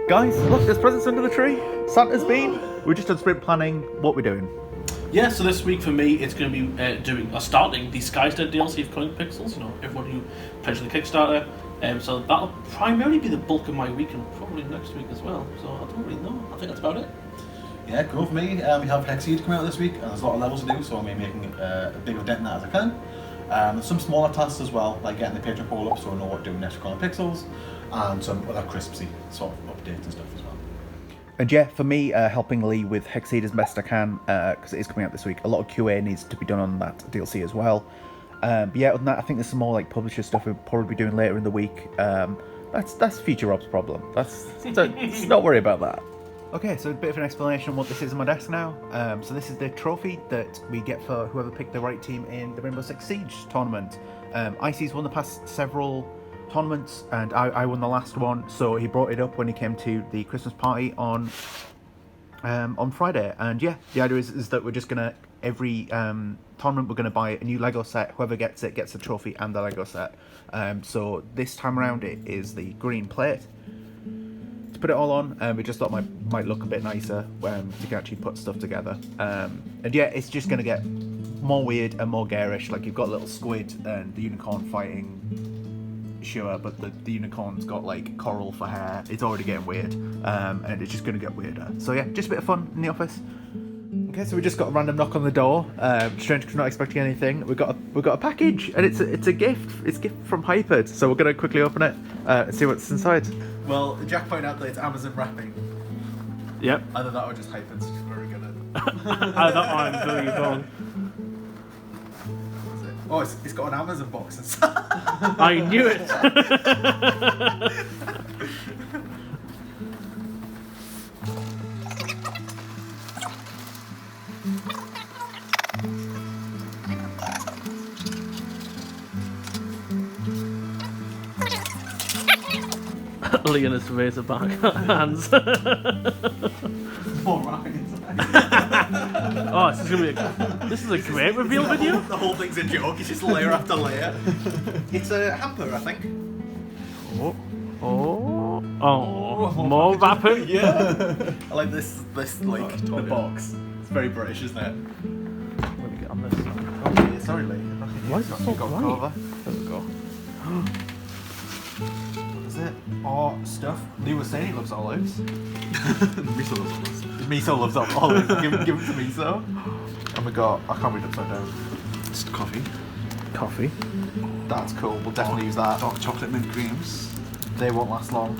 Guys, look, there's presents under the tree. Santa's been. We're just on sprint planning. What we're doing. Yeah, so this week for me, it's going to be starting the Skystead DLC for Coloring Pixels. You know, everyone who pledged the Kickstarter. So that'll primarily be the bulk of my week and probably next week as well. So I don't really know. I think that's about it. Yeah, cool for me. We have Hexseed coming out this week, and there's a lot of levels to do, so I'm going to be making a big of a dent in that as I can. There's some smaller tasks as well, like getting the page up all up so I know what to do next for Coloring Pixels, and some other crispy sort of updates and stuff as well. And yeah, for me, helping Lee with Hexseed as best I can, because it is coming out this week. A lot of QA needs to be done on that DLC as well. But yeah, other than that, I think there's some more like publisher stuff we'll probably be doing later in the week. That's Future Rob's problem. Let's not worry about that. Okay, so a bit of an explanation on what this is on my desk now. So this is the trophy that we get for whoever picked the right team in the Rainbow Six Siege tournament. Icy's won the past several tournaments, and I won the last one, so he brought it up when he came to the Christmas party on Friday. And yeah, the idea is that we're just gonna every tournament we're gonna buy a new Lego set. Whoever gets it gets the trophy and the Lego set. So this time around it is the green plate. To put it all on, we just thought might look a bit nicer to actually put stuff together. And yeah, it's just gonna get more weird and more garish. Like you've got a little squid and the unicorn fighting. Sure, but the unicorn's got like coral for hair. It's already getting weird, and it's just going to get weirder. So yeah, just a bit of fun in the office. Okay, so we just got a random knock on the door. Strange, because not expecting anything. We got a package, and it's a gift. It's a gift from Hypered. So we're going to quickly open it and see what's inside. Well, Jack pointed out that it's Amazon wrapping. Yep. Either that or just Hypered's just very good at it. Either I'm doing it wrong. Oh, it's got an Amazon box inside. I knew it. Lee and his razorback hands. More wrapping inside. Oh, this is a great reveal video. The whole thing's a joke. It's just layer after layer. It's a hamper, I think. Oh, more wrapping. Yeah. I like this like the box. It's very British, isn't it? Let me get on this. Oh, yeah, sorry, Lee. Why is it so bright? Over. There we go. What is it? Oh, stuff. Lee was saying he loves olives. Miso loves olives. Miso loves olives. give it to Miso. And we got, I can't read upside down. It's coffee. Coffee. That's cool. We'll definitely use that. Dark chocolate mint creams. They won't last long.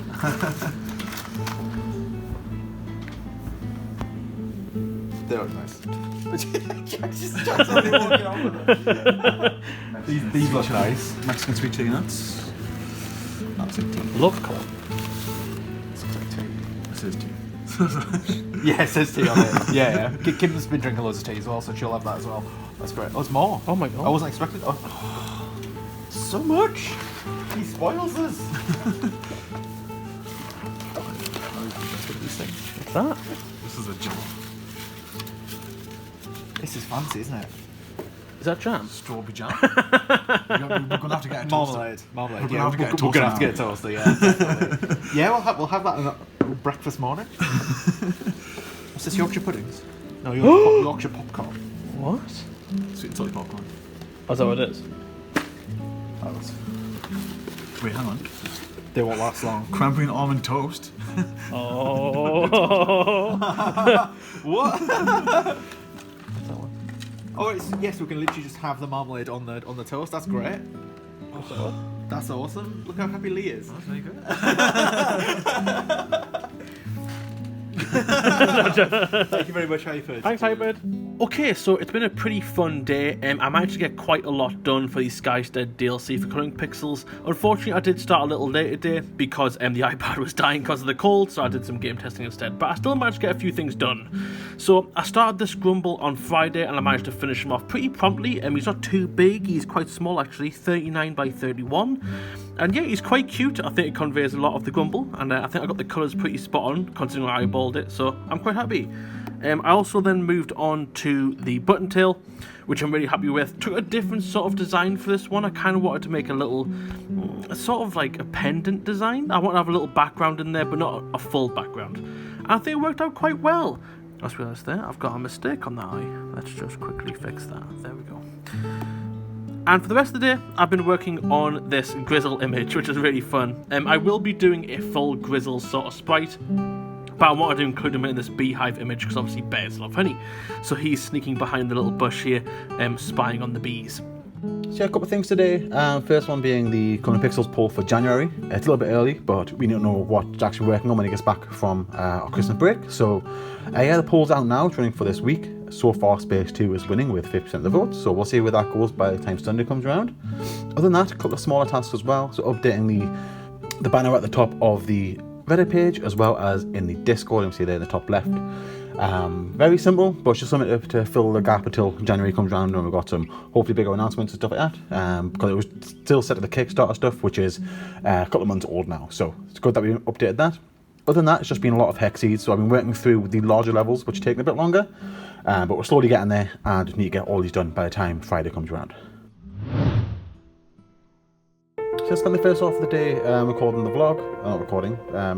They look nice. Jack's only walking on with them. These look nice. Mexican sweet tea nuts. That's it. Tea. Love colour. It's like tea. This is tea. Yeah, it says tea on it. Yeah. Kim's been drinking loads of tea as well, so she'll have that as well. That's great. Oh, it's more. Oh my god. I wasn't expecting. Oh. So much. He spoils us. What's that? This is a jam. This is fancy, isn't it? Is that jam? Strawberry jam. We're going to have to get a toaster. Marmalade. We're going to have to get a toaster. We're going to have to get a toaster, yeah. Yeah, we'll have that in breakfast morning. What's this, Yorkshire puddings? No, Yorkshire popcorn. What? Sweet and salty popcorn. Oh, is that what it is? Wait, hang on. They won't last long. Cranberry and almond toast. Oh. What? Oh, yes, we can literally just have the marmalade on the toast. That's great. That's awesome. Look how happy Lee is. That's very good. Thank you very much, Hyperd. Thanks, Hyperd. Okay, so it's been a pretty fun day. I managed to get quite a lot done for the Skystead DLC for Coloring Pixels. Unfortunately, I did start a little late today because the iPad was dying because of the cold, so I did some game testing instead. But I still managed to get a few things done. So I started this Grumble on Friday, and I managed to finish him off pretty promptly. He's not too big, he's quite small actually, 39 by 31. And yeah, he's quite cute. I think it conveys a lot of the grumble, and I think I got the colours pretty spot on considering I eyeballed it, so I'm quite happy. I also then moved on to the button tail, which I'm really happy with. Took a different sort of design for this one. I kind of wanted to make a little, sort of like a pendant design. I want to have a little background in there, but not a full background. And I think it worked out quite well. I just realised there, I've got a mistake on that eye. Let's just quickly fix that. There we go. And for the rest of the day, I've been working on this Grizzle image, which is really fun. I will be doing a full Grizzle sort of sprite, but I wanted to include him in this beehive image because obviously bears love honey. So he's sneaking behind the little bush here, spying on the bees. So yeah, a couple of things today. First one being the Colouring Pixels poll for January. It's a little bit early, but we don't know what Jack's actually working on when he gets back from our Christmas break. So yeah, the poll's out now. It's running for this week. So far, Space 2 is winning with 50% of the votes. So we'll see where that goes by the time Sunday comes around. Other than that, a couple of smaller tasks as well. So updating the banner at the top of the Reddit page as well as in the Discord. You can see there in the top left. Very simple, but just something to fill the gap until January comes around and we've got some hopefully bigger announcements and stuff like that. Because it was still set to the Kickstarter stuff, which is a couple of months old now. So it's good that we updated that. Other than that, it's just been a lot of hex seeds. So I've been working through the larger levels, which are taking a bit longer. But we're slowly getting there and just need to get all these done by the time Friday comes around. So I spent the first half of the day recording the vlog,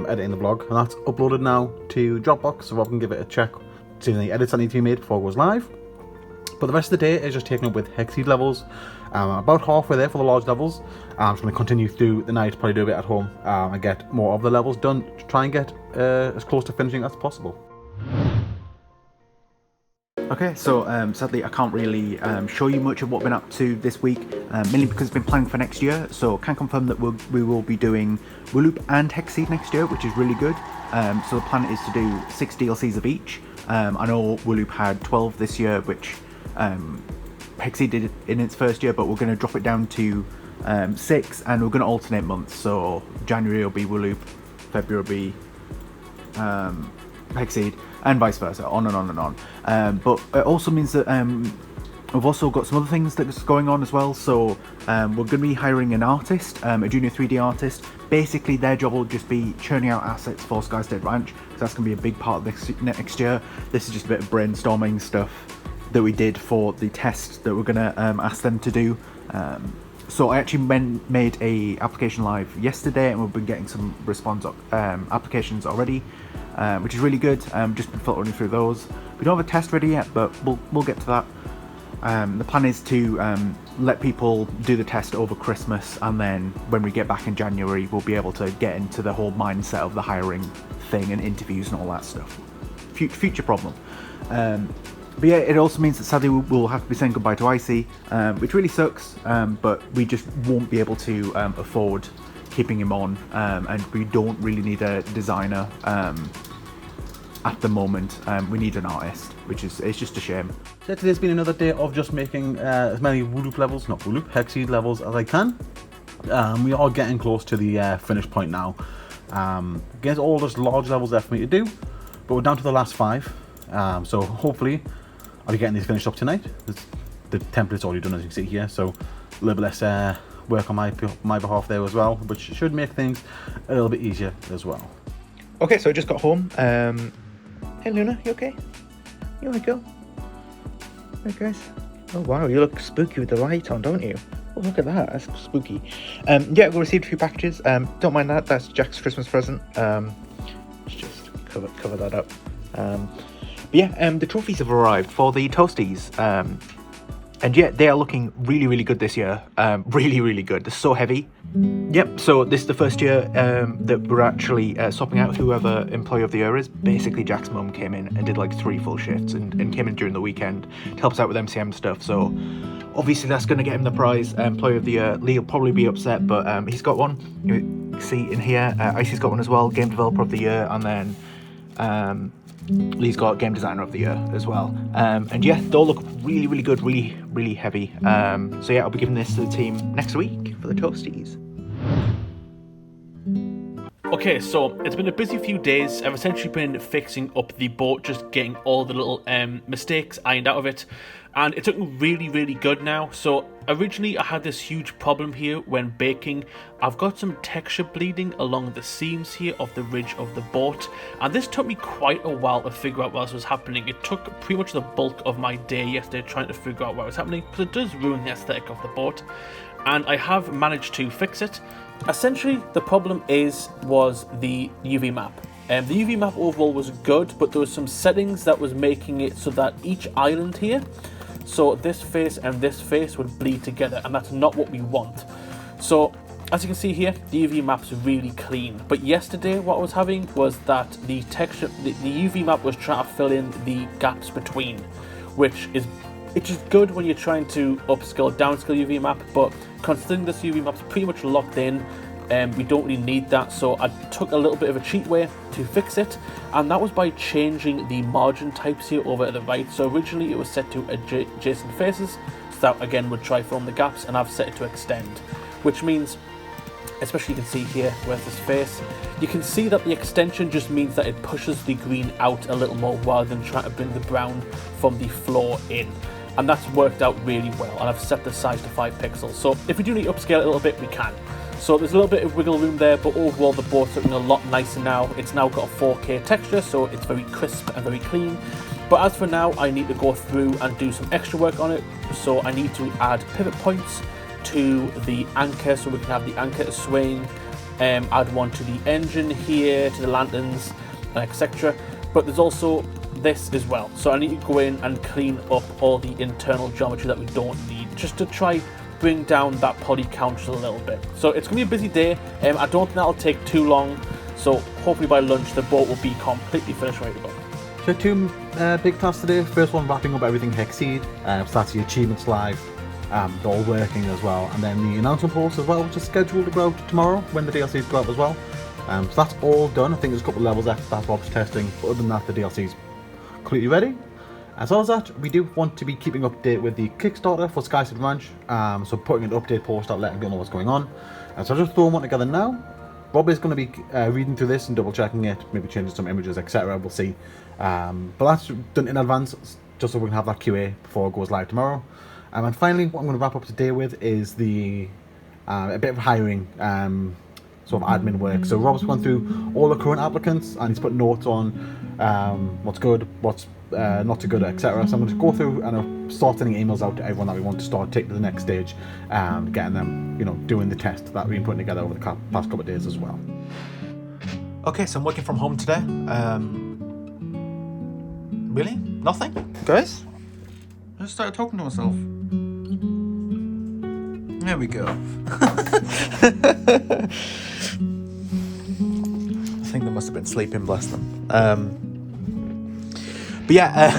editing the vlog, and that's uploaded now to Dropbox, so Rob can give it a check, see any edits that need to be made before it goes live. But the rest of the day is just taken up with Hexseed levels. About halfway there for the large levels. I'm just going to continue through the night, probably do a bit at home, and get more of the levels done to try and get as close to finishing as possible. Okay, so sadly I can't really show you much of what we've been up to this week, mainly because it's been planning for next year, so can confirm that we will be doing Wooloop and Hexseed next year, which is really good. So the plan is to do 6 DLCs of each. I know Wooloop had 12 this year, which Hexseed did in its first year, but we're going to drop it down to 6, and we're going to alternate months, so January will be Wooloop, February will be Hexseed, and vice versa, on and on and on. But it also means that we've also got some other things that's going on as well. So we're going to be hiring an artist, a junior 3D artist. Basically, their job will just be churning out assets for Sky State Ranch, because that's going to be a big part of this next year. This is just a bit of brainstorming stuff that we did for the test that we're going to ask them to do. So I actually made a application live yesterday, and we've been getting some response applications already, which is really good. Just been filtering through those. We don't have a test ready yet, but we'll get to that. The plan is to let people do the test over Christmas, and then when we get back in January, we'll be able to get into the whole mindset of the hiring thing and interviews and all that stuff. Future problem. But yeah, it also means that sadly we'll have to be saying goodbye to Icy, which really sucks, but we just won't be able to afford keeping him on, and we don't really need a designer at the moment. We need an artist, it's just a shame. So today's been another day of just making as many Hexseed levels as I can. We are getting close to the finish point now. There's all those large levels left for me to do, but we're down to the last 5. So hopefully I'll be getting these finished up tonight. The template's already done, as you can see here, so a little bit less work on my behalf there as well, which should make things a little bit easier as well. Okay, so I just got home. Hey Luna, you okay? You wanna go? Hey guys. Oh wow, you look spooky with the light on, don't you? Oh, look at that, that's spooky. Yeah, we received a few packages. Don't mind that, that's Jack's Christmas present. Let's just cover that up. But yeah, the trophies have arrived for the Toasties. And yeah, they are looking really, really good this year. Really, really good. They're so heavy. Yep, so this is the first year that we're actually swapping out whoever Employee of the Year is. Basically, Jack's mum came in and did like 3 full shifts and came in during the weekend to help us out with MCM stuff. So obviously that's going to get him the prize, Employee of the Year. Lee will probably be upset, but he's got one. You see in here, Icy's got one as well, Game Developer of the Year, and then Lee's got Game Designer of the Year as well. And yeah, they all look really, really good, really, really heavy. So yeah, I'll be giving this to the team next week for the Toasties. Okay, so it's been a busy few days. I've essentially been fixing up the boat, just getting all the little mistakes ironed out of it. and it's looking really, really good now. So originally I had this huge problem here when baking. I've got some texture bleeding along the seams here of the ridge of the boat, and this took me quite a while to figure out what else was happening. It took pretty much the bulk of my day yesterday trying to figure out what was happening, because it does ruin the aesthetic of the boat, and I have managed to fix it. Essentially, the problem was the UV map. The UV map overall was good, but there was some settings that was making it so that each island here, so this face and this face, would bleed together, and that's not what we want. So as you can see here, the UV map's really clean. But yesterday what I was having was that the texture, the UV map was trying to fill in the gaps between, which is good when you're trying to upscale, downscale UV map, but considering this UV map's pretty much locked in, we don't really need that. So I took a little bit of a cheat way to fix it, and that was by changing the margin types here over to the right. So originally it was set to adjacent faces, so that again would try fill in the gaps, and I've set it to extend, which means, especially you can see here where's this face, you can see that the extension just means that it pushes the green out a little more rather than trying to bring the brown from the floor in. And that's worked out really well, and I've set the size to 5 pixels. So if we do need to upscale it a little bit, we can. So there's a little bit of wiggle room there, but overall the boat's looking a lot nicer now. It's now got a 4K texture, so it's very crisp and very clean. But as for now, I need to go through and do some extra work on it. So I need to add pivot points to the anchor, so we can have the anchor to swing, add one to the engine here, to the lanterns, etc. But there's also this as well, so I need to go in and clean up all the internal geometry that we don't need, just to try bring down that poly count a little bit. So it's gonna be a busy day. I don't think that'll take too long, so hopefully by lunch the boat will be completely finished, ready to go. So 2 big tasks today. First one, wrapping up everything Hexseed, so that's the achievements live, they're all working as well, and then the announcement post as well, which is scheduled to go out tomorrow when the DLCs go out as well. So that's all done. I think there's a couple of levels left that Rob's testing, but other than that the DLC's completely ready. As well as that, we do want to be keeping up to date with the Kickstarter for Skyside Ranch, so putting an update post out, letting people know what's going on. So I'll just throw one together now. Rob is going to be reading through this and double checking it, maybe changing some images, etc. We'll see. But that's done in advance, just so we can have that QA before it goes live tomorrow. And finally, what I'm going to wrap up today with is the a bit of hiring, sort of admin work. So Rob's gone through all the current applicants and he's put notes on what's good, what's not so good, etc. So I'm going to go through and I'll start sending emails out to everyone that we want to start taking to the next stage, getting them, doing the test that we've been putting together over the past couple of days as well. Okay, so I'm working from home today. Really? Nothing? Guys? I just started talking to myself. There we go. I think they must have been sleeping, bless them. But yeah,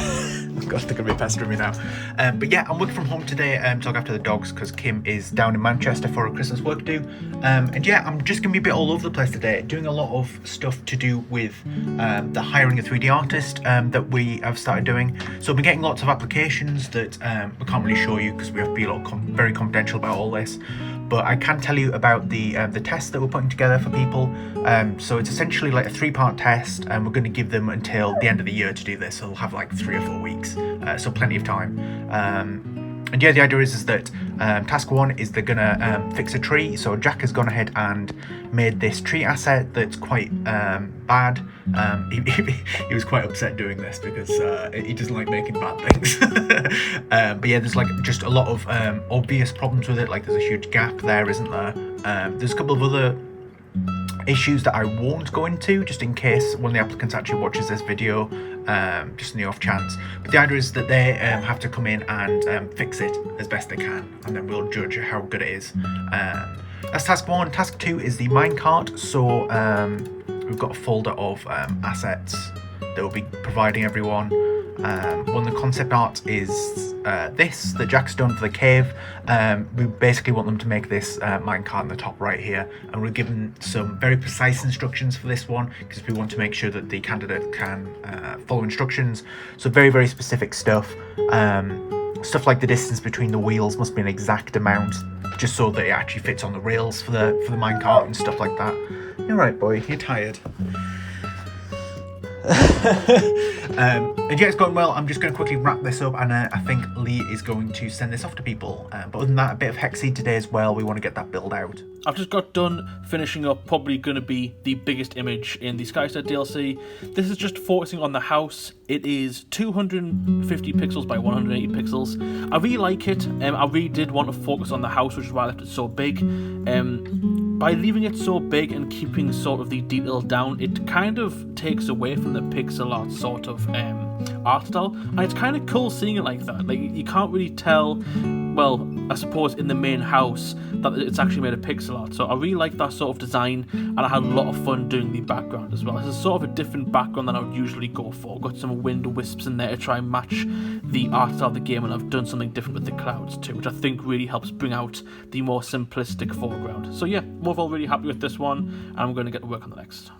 God, they're going to be pestering me now. But yeah, I'm working from home today to look after the dogs because Kim is down in Manchester for a Christmas work do. And yeah, I'm just going to be a bit all over the place today, doing a lot of stuff to do with the hiring a 3D artist that we have started doing. So I've been getting lots of applications that we can't really show you because we have to be very confidential about all this. But I can tell you about the test that we're putting together for people. So it's essentially like a 3-part test, and we're going to give them until the end of the year to do this. So they'll have like 3 or 4 weeks, so plenty of time. And yeah, the idea is that task 1 is they're gonna fix a tree. So Jack has gone ahead and made this tree asset that's quite bad. He was quite upset doing this because he doesn't like making bad things. But yeah, there's like just a lot of obvious problems with it. Like there's a huge gap there, isn't there? There's a couple of other issues that I won't go into, just in case one of the applicants actually watches this video, just in the off chance. But the idea is that they have to come in and fix it as best they can, and then we'll judge how good it is. That's task 1. Task 2 is the minecart. So we've got a folder of assets that we'll be providing everyone. One of the concept art is this that Jack's done for the cave. We basically want them to make this minecart in the top right here, and we're given some very precise instructions for this one because we want to make sure that the candidate can follow instructions. So very, very specific stuff. Stuff like the distance between the wheels must be an exact amount, just so that it actually fits on the rails for the minecart and stuff like that. You're right, boy. You're tired. And yeah, it's going well. I'm just going to quickly wrap this up, and I think Lee is going to send this off to people. But other than that, a bit of Hexseed today as well. We want to get that build out. I've just got done finishing up probably going to be the biggest image in the Skystar DLC. This is just focusing on the house. It is 250 pixels by 180 pixels. I really like it. I really did want to focus on the house, which is why I left it so big. By leaving it so big and keeping sort of the detail down, it kind of takes away from the pixel art sort of art style, and it's kind of cool seeing it like that. Like, you can't really tell, well, I suppose in the main house, that it's actually made of pixel art. So I really like that sort of design, and I had a lot of fun doing the background as well. This is sort of a different background than I would usually go for. I've got some wind wisps in there to try and match the art style of the game, and I've done something different with the clouds too, which I think really helps bring out the more simplistic foreground. So yeah, overall really happy with this one, and I'm going to get to work on the next.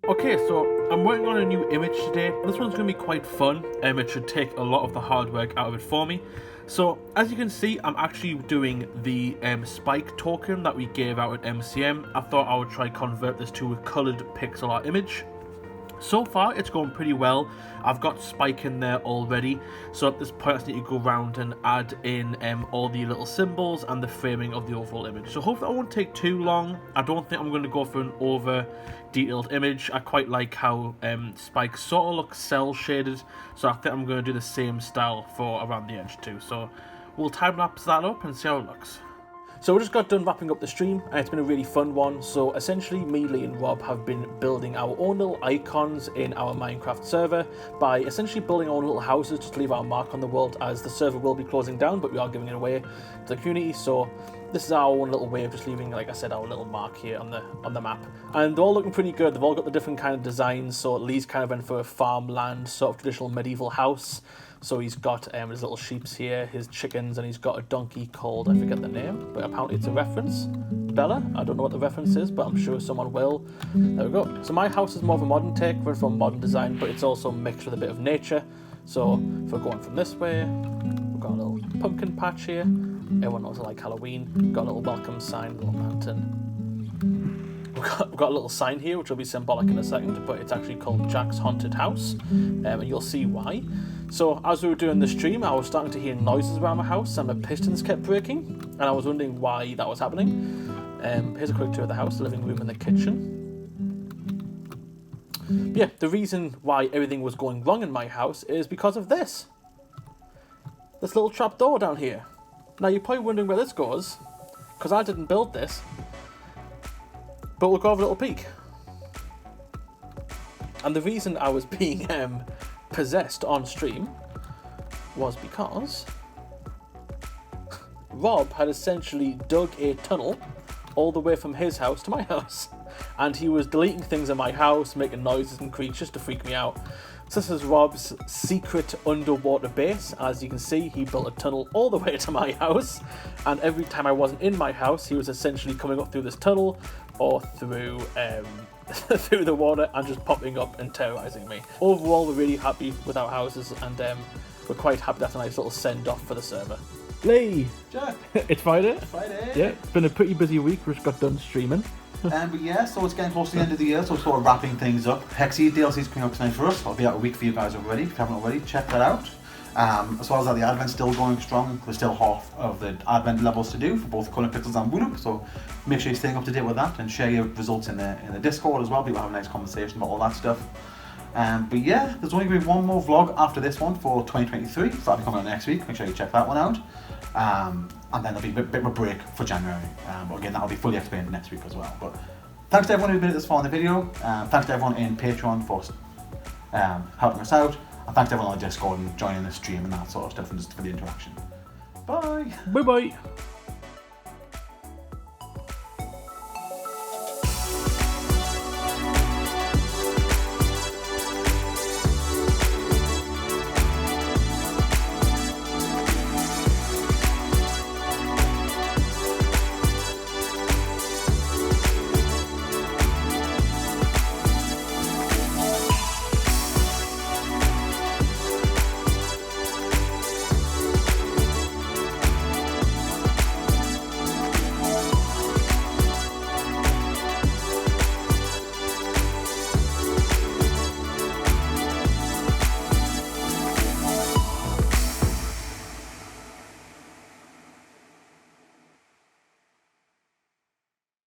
Okay, so I'm working on a new image today. This one's going to be quite fun, and it should take a lot of the hard work out of it for me. So, as you can see, I'm actually doing the spike token that we gave out at MCM. I thought I would try convert this to a coloured pixel art image. So far, it's going pretty well. I've got Spike in there already, so at this point I just need to go around and add in all the little symbols and the framing of the overall image. So hopefully that won't take too long. I don't think I'm going to go for an over detailed image. I quite like how Spike sort of looks cell shaded, so I think I'm going to do the same style for around the edge too. So we'll time lapse that up and see how it looks. So we just got done wrapping up the stream, and it's been a really fun one. So essentially, me, Lee and Rob have been building our own little icons in our Minecraft server by essentially building our own little houses just to leave our mark on the world, as the server will be closing down, but we are giving it away to the community. So this is our own little way of just leaving, like I said, our little mark here on the map. And they're all looking pretty good. They've all got the different kind of designs. So Lee's kind of went for a farmland, sort of traditional medieval house. So he's got his little sheeps here, his chickens, and he's got a donkey called, I forget the name, but apparently it's a reference. Bella? I don't know what the reference is, but I'm sure someone will. There we go. So my house is more of a modern take, went for a modern design, but it's also mixed with a bit of nature. So if we're going from this way, we've got a little pumpkin patch here. Everyone knows I like Halloween. We've got a little welcome sign, a little lantern. We've got a little sign here, which will be symbolic in a second, but it's actually called Jack's Haunted House, and you'll see why. So as we were doing the stream, I was starting to hear noises around my house, and my pistons kept breaking, and I was wondering why that was happening. Here's a quick tour of the house, the living room and the kitchen. But yeah, the reason why everything was going wrong in my house is because of this. This little trap door down here. Now you're probably wondering where this goes, because I didn't build this. But we'll go have a little peek. And the reason I was being possessed on stream was because Rob had essentially dug a tunnel all the way from his house to my house, and he was deleting things in my house, making noises and creatures to freak me out. So this is Rob's secret underwater base. As you can see, he built a tunnel all the way to my house, and every time I wasn't in my house, he was essentially coming up through this tunnel or through through the water and just popping up and terrorizing me. Overall, we're really happy with our houses, and we're quite happy that's a nice little send-off for the server. Lee! Jack! It's Friday. Friday. Yeah, it's been a pretty busy week. We just got done streaming. But yeah, so it's getting close to the end of the year, so we're sort of wrapping things up. Hexseed DLC is coming out tonight for us. It'll be out a week for you guys already. If you haven't already, check that out. As well as that, the Advent's still going strong. There's still half of the Advent levels to do for both Colour Pixels and Wooloop, so make sure you're staying up to date with that and share your results in the Discord as well. People have a nice conversation about all that stuff. But yeah, there's only going to be one more vlog after this one for 2023, so that'll be coming out next week. Make sure you check that one out. And then there'll be a bit of a break for January. But again, that'll be fully explained next week as well. But thanks to everyone who's been this far in the video. Thanks to everyone in Patreon for helping us out. And thanks to everyone on Discord and joining the stream and that sort of stuff, and just for the interaction. Bye! Bye bye!